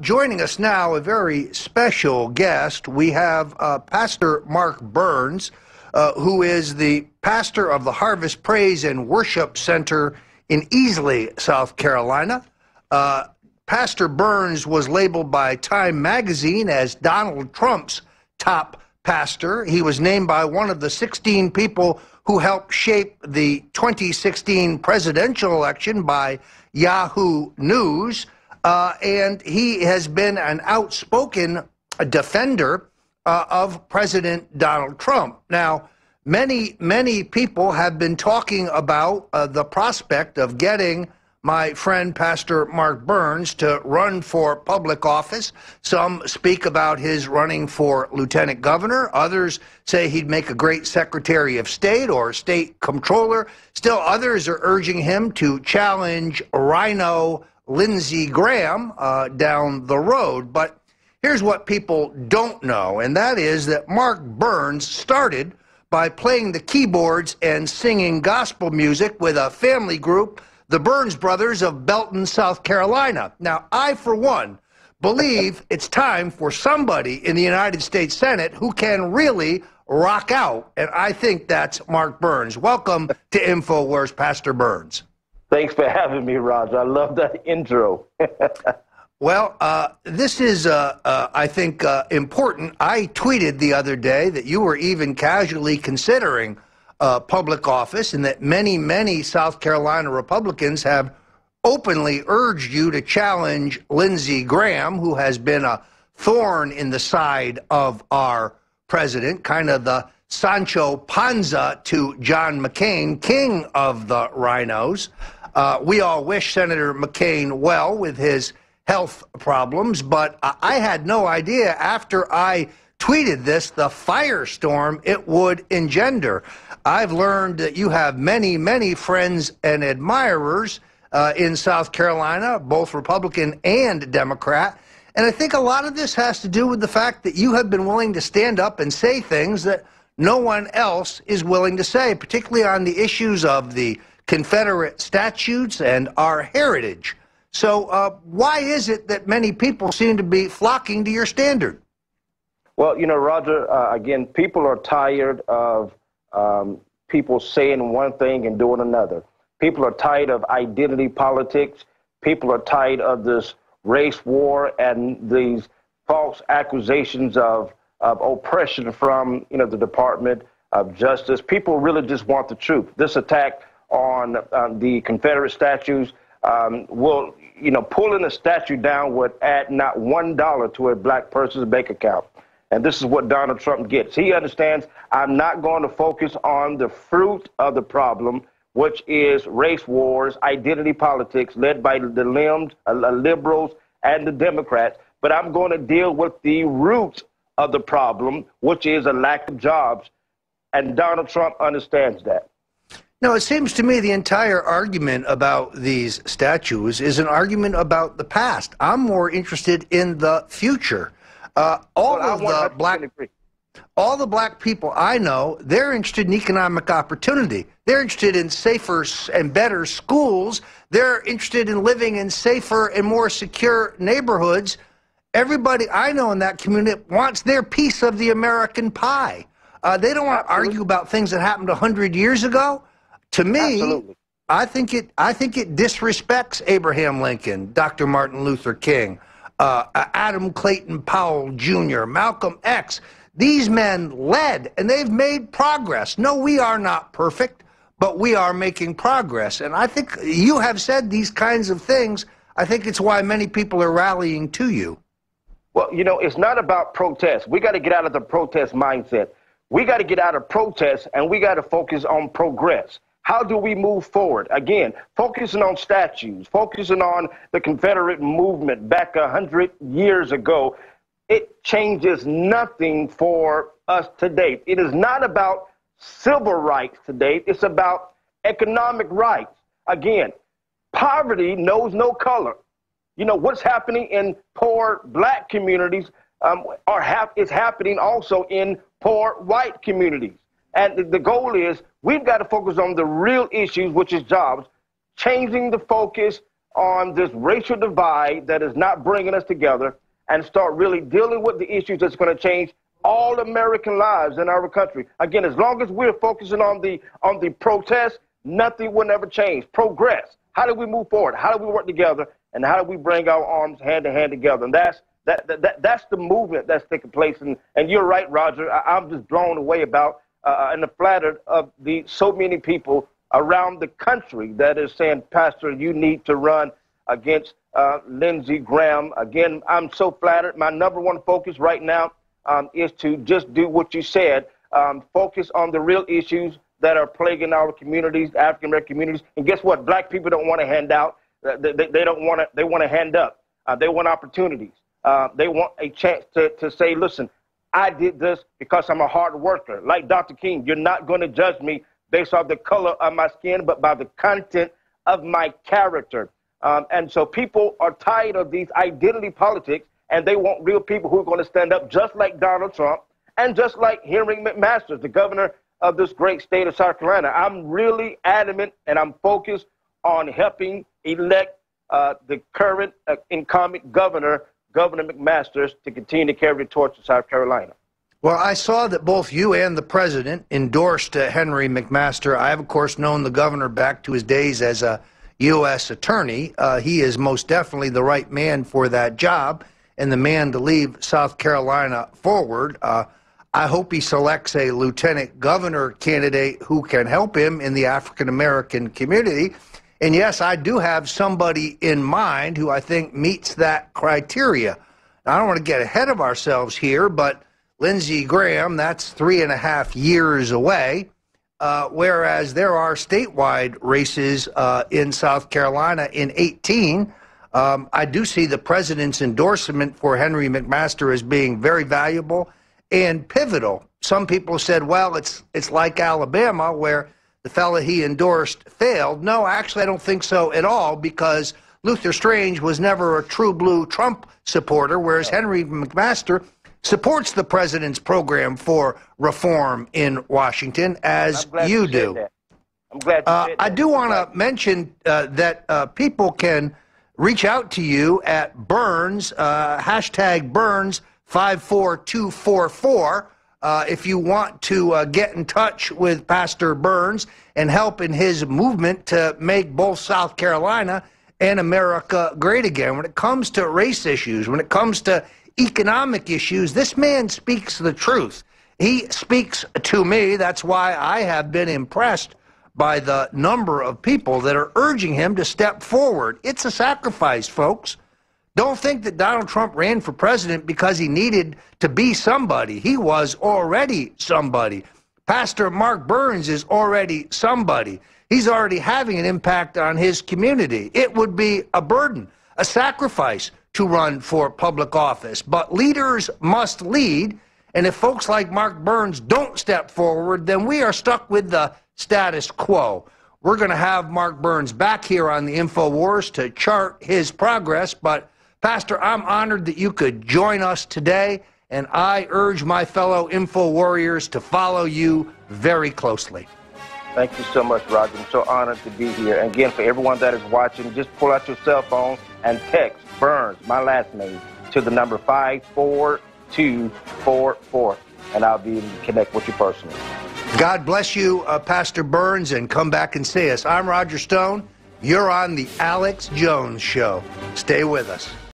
Joining us now, a very special guest. We have Pastor Mark Burns, who is the pastor of the Harvest Praise and Worship Center in Easley, South Carolina. Pastor Burns was labeled by Time magazine as Donald Trump's top pastor. He was named by one of the 16 people who helped shape the 2016 presidential election by Yahoo News. And he has been an outspoken defender of President Donald Trump. Now, many people have been talking about the prospect of getting my friend Pastor Mark Burns to run for public office. Some speak about his running for lieutenant governor. Others say he'd make a great secretary of state or state comptroller. Still others are urging him to challenge Rhino Lindsey Graham down the road. But here's what people don't know, and that is that Mark Burns started by playing the keyboards and singing gospel music with a family group, the Burns Brothers of Belton, South Carolina. Now, I, for one, believe it's time for somebody in the United States Senate who can really rock out, and I think that's Mark Burns. Welcome to InfoWars, Pastor Burns. Thanks for having me, Roger. I love that intro. Well, this is, I think, important. I tweeted the other day that you were even casually considering public office, and that many South Carolina Republicans have openly urged you to challenge Lindsey Graham, who has been a thorn in the side of our president, kind of the Sancho Panza to John McCain, king of the rhinos. We all wish Senator McCain well with his health problems, but I had no idea after I tweeted this, the firestorm it would engender. I've learned that you have many friends and admirers in South Carolina, both Republican and Democrat. And I think a lot of this has to do with the fact that you have been willing to stand up and say things that no one else is willing to say, particularly on the issues of the Confederate statutes and our heritage. So why is it that many people seem to be flocking to your standard? Well, you know, Roger, again, people are tired of people saying one thing and doing another. People are tired of identity politics. People are tired of this race war and these false accusations of oppression from, you know, the Department of Justice. People really just want the truth. This attack on the Confederate statues will, you know, pulling a statue down would add not $1 to a black person's bank account. And this is what Donald Trump gets. He understands I'm not going to focus on the fruit of the problem, which is race wars, identity politics led by the liberals and the Democrats, but I'm going to deal with the root of the problem, which is a lack of jobs. And Donald Trump understands that. No, it seems to me the entire argument about these statues is an argument about the past. I'm more interested in the future. All the black people I know, they're interested in economic opportunity. They're interested in safer and better schools. They're interested in living in safer and more secure neighborhoods. Everybody I know in that community wants their piece of the American pie. They don't want to argue about things that happened 100 years ago. To me, I think it disrespects Abraham Lincoln, Dr. Martin Luther King, Adam Clayton Powell Jr., Malcolm X. These men led, and they've made progress. No, we are not perfect, but we are making progress. And I think you have said these kinds of things. I think it's why many people are rallying to you. Well, you know, it's not about protest. We got to get out of the protest mindset. We got to get out of protest, and we got to focus on progress. How do we move forward? Again, focusing on statues, focusing on the Confederate movement back 100 years ago. It changes nothing for us today. It is not about civil rights today. It's about economic rights. Again, poverty knows no color. You know, what's happening in poor black communities is happening also in poor white communities. And the goal is we've got to focus on the real issues, which is jobs, changing the focus on this racial divide that is not bringing us together and start really dealing with the issues that's going to change all American lives in our country. Again, as long as we're focusing on the protest, nothing will ever change. Progress. How do we move forward? How do we work together? And how do we bring our arms hand in hand together? And that's the movement that's taking place. And you're right, Roger. I'm just blown away about and flattered of so many people around the country that is saying, Pastor, you need to run against Lindsey Graham. Again, I'm so flattered. My number one focus right now is to just do what you said, focus on the real issues that are plaguing our communities, African-American communities. And guess what? Black people don't want to hand out. They don't want to. They want to hand up. They want opportunities. They want a chance to say, listen, I did this because I'm a hard worker. Like Dr. King, you're not going to judge me based off the color of my skin, but by the content of my character. And so people are tired of these identity politics, and they want real people who are going to stand up just like Donald Trump and just like Henry McMaster, the governor of this great state of South Carolina. I'm really adamant and I'm focused on helping elect the current incumbent governor, Governor McMaster, to continue to carry the torch to South Carolina. Well, I saw that both you and the president endorsed Henry McMaster. I have, of course, known the governor back to his days as a U.S. attorney. He is most definitely the right man for that job and the man to lead South Carolina forward. I hope he selects a lieutenant governor candidate who can help him in the African-American community. And yes, I do have somebody in mind who I think meets that criteria. Now, I don't want to get ahead of ourselves here, but Lindsey Graham, that's 3.5 years away, whereas there are statewide races in South Carolina in 2018. I do see the president's endorsement for Henry McMaster as being very valuable and pivotal. Some people said, well, it's like Alabama, where the fella he endorsed failed. No, actually, I don't think so at all, because Luther Strange was never a true blue Trump supporter, whereas Henry McMaster supports the president's program for reform in Washington, as you do. I'm glad you said that. I do want to mention that people can reach out to you at Burns, hashtag Burns 54244, if you want to get in touch with Pastor Burns and help in his movement to make both South Carolina and America great again. When it comes to race issues, when it comes to economic issues, this man speaks the truth. He speaks to me. That's why I have been impressed by the number of people that are urging him to step forward. It's a sacrifice, folks. Don't think that Donald Trump ran for president because he needed to be somebody. He was already somebody. Pastor Mark Burns is already somebody. He's already having an impact on his community. It would be a burden, a sacrifice to run for public office. But leaders must lead, and if folks like Mark Burns don't step forward, then we are stuck with the status quo. We're going to have Mark Burns back here on the InfoWars to chart his progress, but Pastor, I'm honored that you could join us today, and I urge my fellow Info Warriors to follow you very closely. Thank you so much, Roger. I'm so honored to be here. And again, for everyone that is watching, just pull out your cell phone and text Burns, my last name, to the number 54244, and I'll be able to connect with you personally. God bless you, Pastor Burns, and come back and see us. I'm Roger Stone. You're on the Alex Jones Show. Stay with us.